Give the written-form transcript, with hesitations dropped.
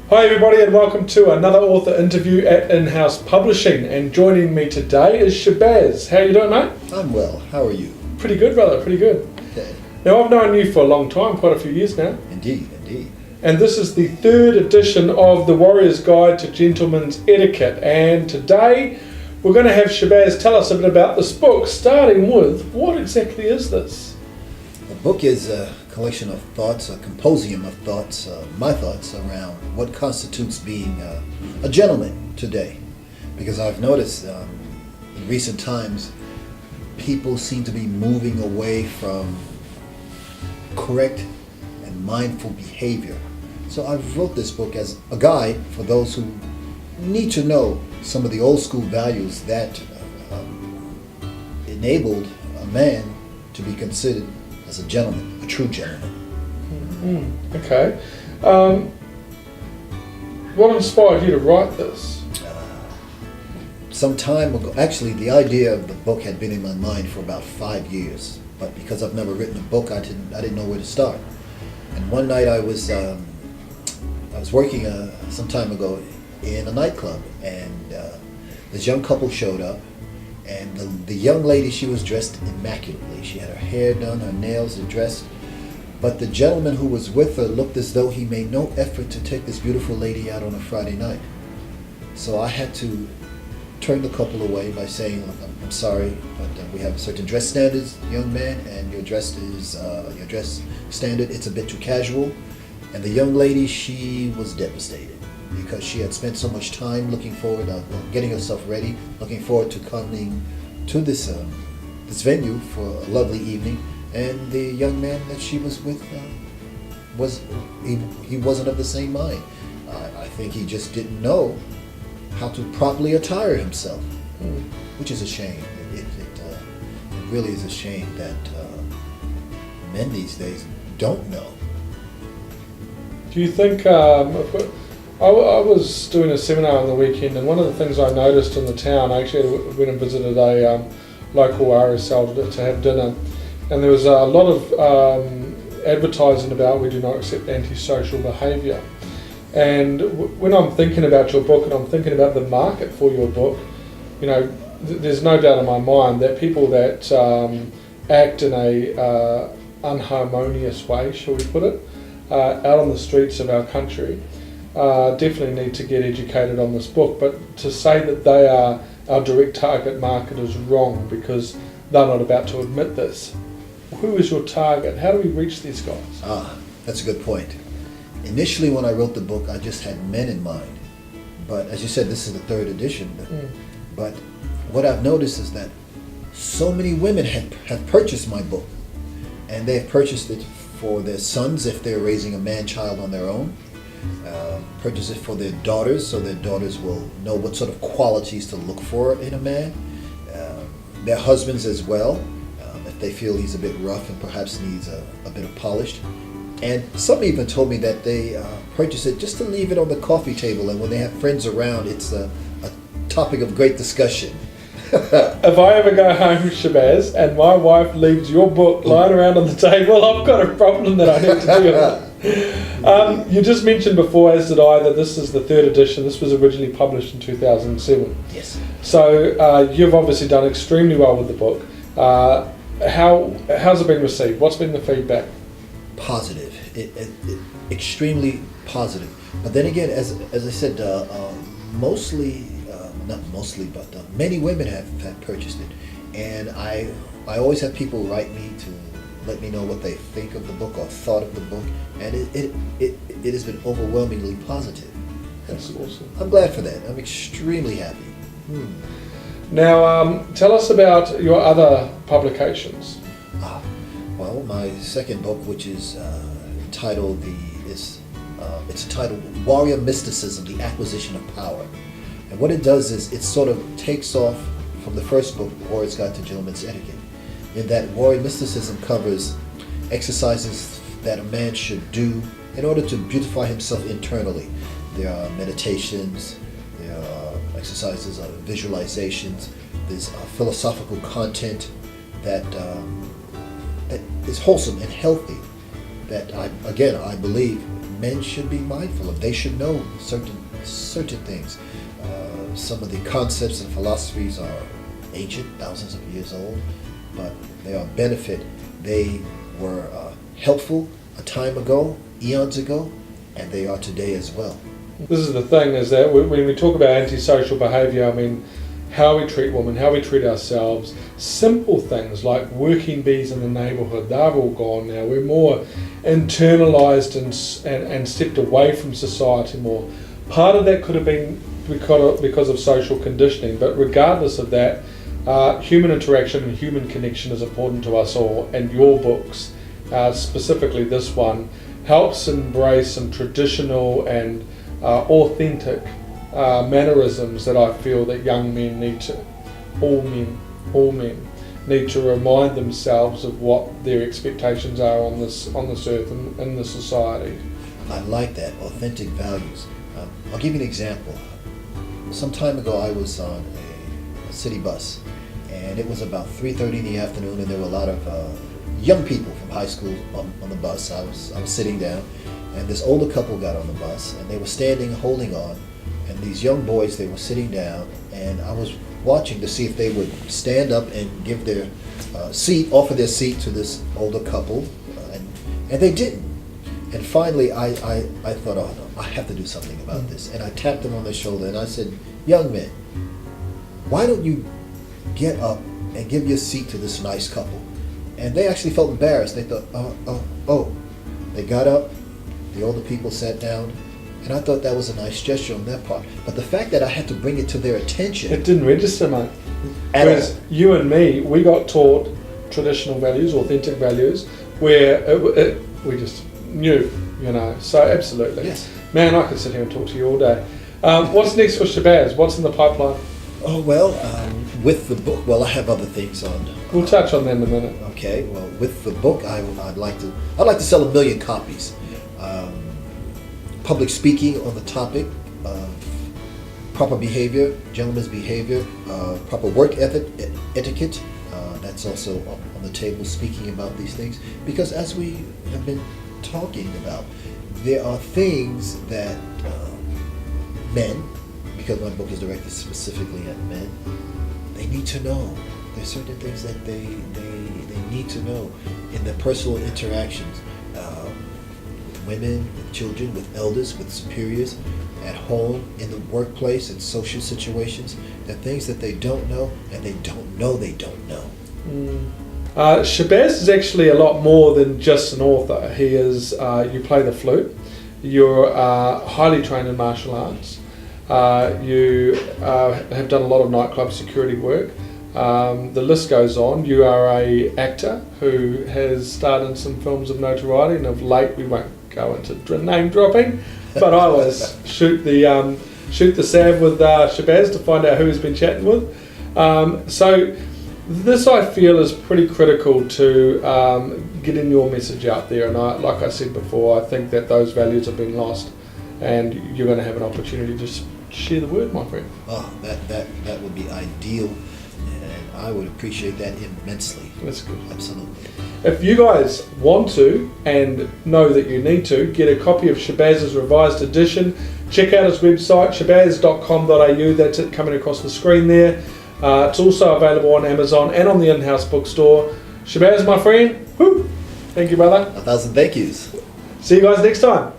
Hi everybody and welcome to another author interview at In-House Publishing, and joining me today is Shabazz. How you doing, mate? I'm well. How are you? Pretty good, brother, pretty good. Okay. Now I've known you for a long time, quite a few years now. Indeed, indeed. And this is the third edition of The Warrior's Guide to Gentleman's Etiquette, and today we're going to have Shabazz tell us a bit about this book, starting with, what exactly is this? The book is a collection of thoughts, a compendium of thoughts, my thoughts around what constitutes being a gentleman today. Because I've noticed in recent times, people seem to be moving away from correct and mindful behavior. So I wrote this book as a guide for those who need to know some of the old school values that enabled a man to be considered as a gentleman, a true gentleman. Okay. What inspired you to write this? Some time ago, actually the idea of the book had been in my mind for about 5 years, but because I've never written a book, I didn't know where to start. And one night I was working some time ago in a nightclub, and this young couple showed up, and the young lady, she was dressed immaculately. She had her hair done, her nails were dressed, but the gentleman who was with her looked as though he made no effort to take this beautiful lady out on a Friday night. So I had to turn the couple away by saying, look, I'm sorry, but we have certain dress standards, young man, and your dress standard, it's a bit too casual. And the young lady, she was devastated because she had spent so much time looking forward, getting herself ready, looking forward to coming to this venue for a lovely evening. And the young man that she was with, he wasn't of the same mind. I think he just didn't know how to properly attire himself, which is a shame. It really is a shame that men these days don't know. Do you think, I was doing a seminar on the weekend, and one of the things I noticed in the town, I actually went and visited a local RSL to have dinner, and there was a lot of advertising about we do not accept antisocial behaviour. And when I'm thinking about your book and I'm thinking about the market for your book, you know, there's no doubt in my mind that people that act in a unharmonious way, shall we put it, out on the streets of our country, definitely need to get educated on this book. But to say that they are our direct target market is wrong, because they're not about to admit this. Who is your target? How do we reach these guys? That's a good point. Initially, when I wrote the book, I just had men in mind. But as you said, this is the third edition. But what I've noticed is that so many women have purchased my book. And they've purchased it for their sons if they're raising a man-child on their own. Purchase it for their daughters, so their daughters will know what sort of qualities to look for in a man. Their husbands as well, if they feel he's a bit rough and perhaps needs a bit of polish. And some even told me that they purchase it just to leave it on the coffee table, and when they have friends around, it's a topic of great discussion. If I ever go home, Shabazz, and my wife leaves your book lying around on the table, I've got a problem that I need to deal with. You just mentioned before, as did I, that this is the third edition. This was originally published in 2007. Yes. So you've obviously done extremely well with the book. How's it been received? What's been the feedback? Positive. Extremely positive. But then again, as I said, mostly, not mostly, but many women have purchased it. And I always have people write me to let me know what they think of the book or thought of the book, and it has been overwhelmingly positive. That's awesome. I'm glad for that. I'm extremely happy. Now, tell us about your other publications. Well, my second book, which is entitled it's titled Warrior Mysticism: The Acquisition of Power. And what it does is it sort of takes off from the first book, Warrior's Guide to Gentleman's Etiquette, in that warrior mysticism covers exercises that a man should do in order to beautify himself internally. There are meditations, there are exercises of visualizations, there's philosophical content, that that is wholesome and healthy. That I believe men should be mindful of. They should know certain things. Some of the concepts and philosophies are ancient, thousands of years old, but they are benefit. They were helpful a time ago, eons ago, and they are today as well. This is the thing, is that when we talk about antisocial behaviour, I mean, how we treat women, how we treat ourselves, simple things like working bees in the neighbourhood, they're all gone now. We're more internalised and stepped away from society more. Part of that could have been because of social conditioning, but regardless of that, human interaction and human connection is important to us all, and your books, specifically this one, helps embrace some traditional and authentic mannerisms that I feel that young men need to, all men need to remind themselves of what their expectations are on this earth and in the society. I like that, authentic values. I'll give you an example. Some time ago I was on a city bus, and it was about 3:30 in the afternoon, and there were a lot of young people from high school on the bus. I was sitting down, and this older couple got on the bus, and they were standing holding on, and these young boys, they were sitting down, and I was watching to see if they would stand up and give their offer their seat to this older couple, and they didn't. And finally I thought, oh no, I have to do something about this, and I tapped them on the shoulder and I said, young men, why don't you get up and give your seat to this nice couple? And they actually felt embarrassed. They thought, oh. They got up, the older people sat down, and I thought that was a nice gesture on their part. But the fact that I had to bring it to their attention... It didn't register, mate. Whereas you and me, we got taught traditional values, authentic values, where we just knew, so absolutely. Yes. Man, I could sit here and talk to you all day. What's next for Shabazz? What's in the pipeline? Oh, well, with the book, I have other things on. We'll touch on that in a minute. Okay, well, with the book, I'd like to sell 1 million copies. Public speaking on the topic of proper behavior, gentleman's behavior, proper work etiquette. That's also on the table, speaking about these things. Because as we have been talking about, there are things that men, because my book is directed specifically at men, they need to know. There's certain things that they need to know in their personal interactions with women, with children, with elders, with superiors, at home, in the workplace, in social situations. There are things that they don't know, and they don't know they don't know. Shabazz is actually a lot more than just an author. He is, you play the flute, you're highly trained in martial arts, you have done a lot of nightclub security work. The list goes on. You are a actor who has starred in some films of notoriety, and of late, we won't go into name dropping, but I always shoot the salve with Shabazz to find out who he's been chatting with. So this, I feel, is pretty critical to getting your message out there, and like I said before, I think that those values have been lost, and you're going to have an opportunity to share the word, my friend. Oh, that would be ideal. I would appreciate that immensely. That's good. Absolutely. If you guys want to, and know that you need to, get a copy of Shabazz's revised edition, check out his website, shabazz.com.au. That's it coming across the screen there. It's also available on Amazon and on the in-house bookstore. Shabazz, my friend, whoo, thank you, brother. 1,000 thank yous. See you guys next time.